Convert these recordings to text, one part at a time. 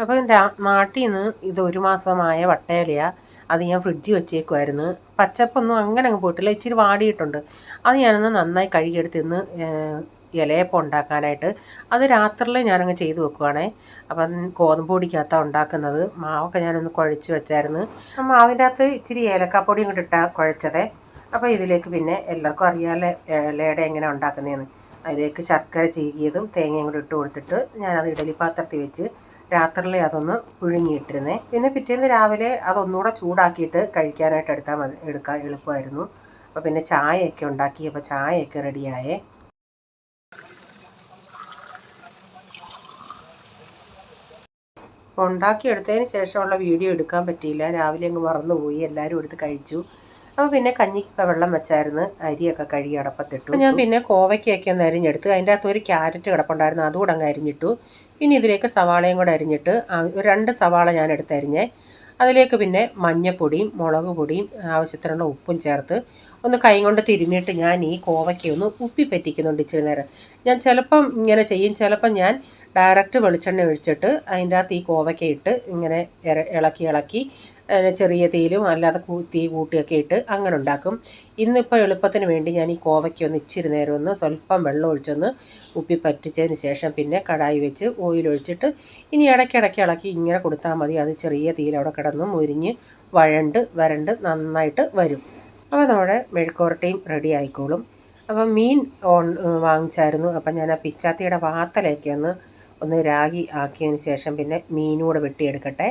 അപ്പം നാട്ടിൽ നിന്ന് ഇത് 1 മാസമായ വട്ടയിലയാണ്. അത് ഞാൻ ഫ്രിഡ്ജിൽ വെച്ചേക്കുമായിരുന്നു. പച്ചപ്പൊന്നും അങ്ങനെ അങ്ങ് പോയിട്ടില്ല, ഇച്ചിരി വാടിയിട്ടുണ്ട്. അത് ഞാനൊന്ന് നന്നായി കഴുകിയെടുത്ത് ഇന്ന് ഇലയപ്പം ഉണ്ടാക്കാനായിട്ട് അത് രാത്രിയിൽ ഞാനങ്ങ് ചെയ്ത് വെക്കുവാണേ. അപ്പം ഗോതമ്പ് പൊടിക്കകത്താണ് ഉണ്ടാക്കുന്നത്. മാവൊക്കെ ഞാനൊന്ന് കുഴച്ച് വെച്ചായിരുന്നു. മാവിൻ്റെ അകത്ത് ഇച്ചിരി ഏലക്കാപ്പൊടിയും കൂടി ഇട്ടാണ് കുഴച്ചത്. അപ്പോൾ ഇതിലേക്ക് പിന്നെ എല്ലാവർക്കും അറിയാമല്ലോ ഇലയുടെ എങ്ങനെ ഉണ്ടാക്കുന്നതെന്ന്. അതിലേക്ക് ശർക്കര ചീകിയതും തേങ്ങയും കൂടി ഇട്ട് കൊടുത്തിട്ട് ഞാനത് ഇഡലി പാത്രത്തിൽ വെച്ച് രാത്രിയിൽ അതൊന്ന് പുഴുങ്ങിയിട്ടിരുന്നേ. പിന്നെ പിറ്റേന്ന് രാവിലെ അതൊന്നുകൂടെ ചൂടാക്കിയിട്ട് കഴിക്കാനായിട്ട് എടുക്കാൻ എളുപ്പമായിരുന്നു. അപ്പോൾ പിന്നെ ചായയൊക്കെ ഉണ്ടാക്കി. അപ്പോൾ ചായയൊക്കെ റെഡിയായേ. അപ്പോൾ ഉണ്ടാക്കിയെടുത്തതിന് ശേഷമുള്ള വീഡിയോ എടുക്കാൻ പറ്റിയില്ല, രാവിലെ അങ്ങ് മറന്നുപോയി. എല്ലാവരും എടുത്ത് കഴിച്ചു. അപ്പോൾ പിന്നെ കഞ്ഞിക്കൊക്കെ വെള്ളം വെച്ചായിരുന്നു. അരിയൊക്കെ കഴുകി അടപ്പത്തിട്ടു. ഞാൻ പിന്നെ കോവയ്ക്കൊക്കെ ഒന്ന് അരിഞ്ഞെടുത്ത് അതിൻ്റെ അകത്ത് ഒരു ക്യാരറ്റ് കിടപ്പുണ്ടായിരുന്നു, അതുകൂടെ അങ്ങ് അരിഞ്ഞിട്ടു. പിന്നെ ഇതിലേക്ക് സവാളയും കൂടെ അരിഞ്ഞിട്ട് 2 സവാള ഞാൻ എടുത്തരിഞ്ഞേ. അതിലേക്ക് പിന്നെ മഞ്ഞപ്പൊടിയും മുളക് പൊടിയും ആവശ്യത്തിനുള്ള ഉപ്പും ചേർത്ത് ഒന്ന് കൈ കൊണ്ട് തിരുമ്മിയിട്ട് ഞാൻ ഈ കോവയ്ക്കൊന്ന് ഉപ്പി പറ്റിക്കുന്നുണ്ട് ഇച്ചിരി നേരം. ഞാൻ ചിലപ്പം ഇങ്ങനെ ചെയ്യും, ചിലപ്പം ഞാൻ ഡയറക്റ്റ് വെളിച്ചെണ്ണ ഒഴിച്ചിട്ട് അതിൻ്റെ അകത്ത് ഈ കോവയ്ക്ക ഇട്ട് ഇങ്ങനെ ഇളക്കി ചെറിയ തീയിലും അല്ലാതെ തീ കൂട്ടിയൊക്കെ ഇട്ട് അങ്ങനെ ഉണ്ടാക്കും. ഇന്നിപ്പോൾ എളുപ്പത്തിന് വേണ്ടി ഞാൻ ഈ കോവയ്ക്കൊന്ന് ഇച്ചിരി നേരം ഒന്ന് സ്വല്പം വെള്ളം ഒഴിച്ചൊന്ന് ഉപ്പി പറ്റിച്ചതിന് ശേഷം പിന്നെ കടായി വെച്ച് ഓയിൽ ഒഴിച്ചിട്ട് ഇനി ഇടയ്ക്കിടയ്ക്ക് ഇളക്കി ഇങ്ങനെ കൊടുത്താൽ മതി. അത് ചെറിയ തീയിൽ അവിടെ കിടന്ന് മുരിഞ്ഞ് വരണ്ട് നന്നായിട്ട് വരും. അപ്പോൾ നമ്മുടെ മെഴുക്കുവരട്ടിയും റെഡി ആയിക്കോളും. അപ്പം മീൻ വാങ്ങിച്ചായിരുന്നു. അപ്പം ഞാൻ ആ പിച്ചാത്തിയുടെ വാത്തലയൊക്കെ ഒന്ന് രാഗി ആക്കിയതിന് ശേഷം പിന്നെ മീനൂടെ വെട്ടിയെടുക്കട്ടെ.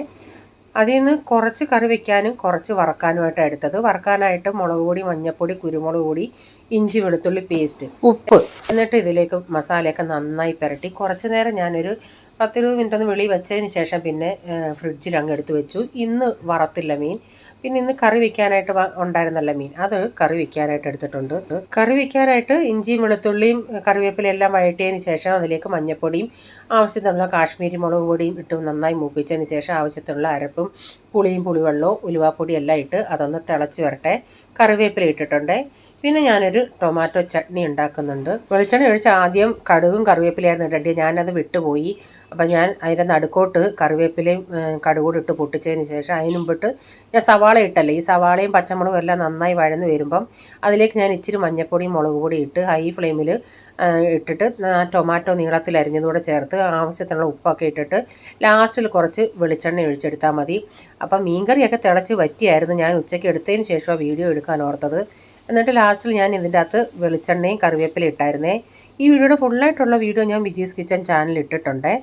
അതിൽ നിന്ന് കുറച്ച് കറി വയ്ക്കാനും കുറച്ച് വറക്കാനുമായിട്ടാണ് എടുത്തത്. വറക്കാനായിട്ട് മുളക് പൊടി, മഞ്ഞൾപ്പൊടി, കുരുമുളക് പൊടി, ഇഞ്ചി വെളുത്തുള്ളി പേസ്റ്റ്, ഉപ്പ്, എന്നിട്ട് ഇതിലേക്ക് മസാലയൊക്കെ നന്നായി പുരട്ടി കുറച്ച് നേരം ഞാനൊരു 10-20 മിനിറ്റ് ഒന്ന് വെളിയിൽ വെച്ചതിന് ശേഷം പിന്നെ ഫ്രിഡ്ജിൽ അങ്ങ് എടുത്ത് വെച്ചു. ഇന്ന് വറത്തില്ല മീൻ. പിന്നെ ഇന്ന് കറി വയ്ക്കാനായിട്ട് ഉണ്ടായിരുന്നല്ല മീൻ, അത് കറി വയ്ക്കാനായിട്ട് എടുത്തിട്ടുണ്ട്. കറി വയ്ക്കാനായിട്ട് ഇഞ്ചിയും വെളുത്തുള്ളിയും കറിവേപ്പിലയും എല്ലാം വഴറ്റിയതിന് ശേഷം അതിലേക്ക് മഞ്ഞൾപ്പൊടിയും ആവശ്യത്തിനുള്ള കാശ്മീരി മുളക് പൊടിയും ഇട്ട് നന്നായി മൂപ്പിച്ചതിന് ശേഷം ആവശ്യത്തിനുള്ള അരപ്പും പുളിവെള്ളവും ഉലുവാപ്പൊടിയും എല്ലാം ഇട്ട് അതൊന്ന് തിളച്ച് വരട്ടെ. കറിവേപ്പില ഇട്ടിട്ടുണ്ട്. പിന്നെ ഞാനൊരു ടൊമാറ്റോ ചട്നി ഉണ്ടാക്കുന്നുണ്ട്. വെളിച്ചെണ്ണ ഒഴിച്ച് ആദ്യം കടുകും കറിവേപ്പിലയായിരുന്നു ഇടേണ്ടത്, ഞാനത് വിട്ടുപോയി. അപ്പം ഞാൻ അതിൻ്റെ നടുക്കോട്ട് കറിവേപ്പിലയും കടുകൂടി ഇട്ട് പൊട്ടിച്ചതിന് ശേഷം അതിന് മുമ്പിട്ട് ഞാൻ സവാള ഇട്ടല്ലേ, ഈ സവാളയും പച്ചമുളകും എല്ലാം നന്നായി വഴന്ന് വരുമ്പം അതിലേക്ക് ഞാൻ ഇച്ചിരി മഞ്ഞൾപ്പൊടിയും മുളക് പൊടി ഇട്ട് ഹൈ ഫ്ലെയിമിൽ ഇട്ടിട്ട് ടൊമാറ്റോ നീളത്തിൽ അരിഞ്ഞതുകൂടെ ചേർത്ത് ആവശ്യത്തിനുള്ള ഉപ്പൊക്കെ ഇട്ടിട്ട് ലാസ്റ്റിൽ കുറച്ച് വെളിച്ചെണ്ണ ഒഴിച്ചെടുത്താൽ മതി. അപ്പം മീൻകറിയൊക്കെ തിളച്ച് വറ്റിയായിരുന്നു. ഞാൻ ഉച്ചയ്ക്ക് എടുത്തതിന് ശേഷമാണ് വീഡിയോ എടുക്കാൻ ഓർത്തത്. എന്നിട്ട് ലാസ്റ്റിൽ ഞാൻ ഇതിൻ്റെ അകത്ത് വെളിച്ചെണ്ണയും കറിവേപ്പിലയും ഇട്ടായിരുന്നേ. ഈ വീഡിയോയുടെ ഫുള്ളായിട്ടുള്ള വീഡിയോ ഞാൻ വിജീസ് കിച്ചൻ ചാനൽ ഇട്ടിട്ടുണ്ട്.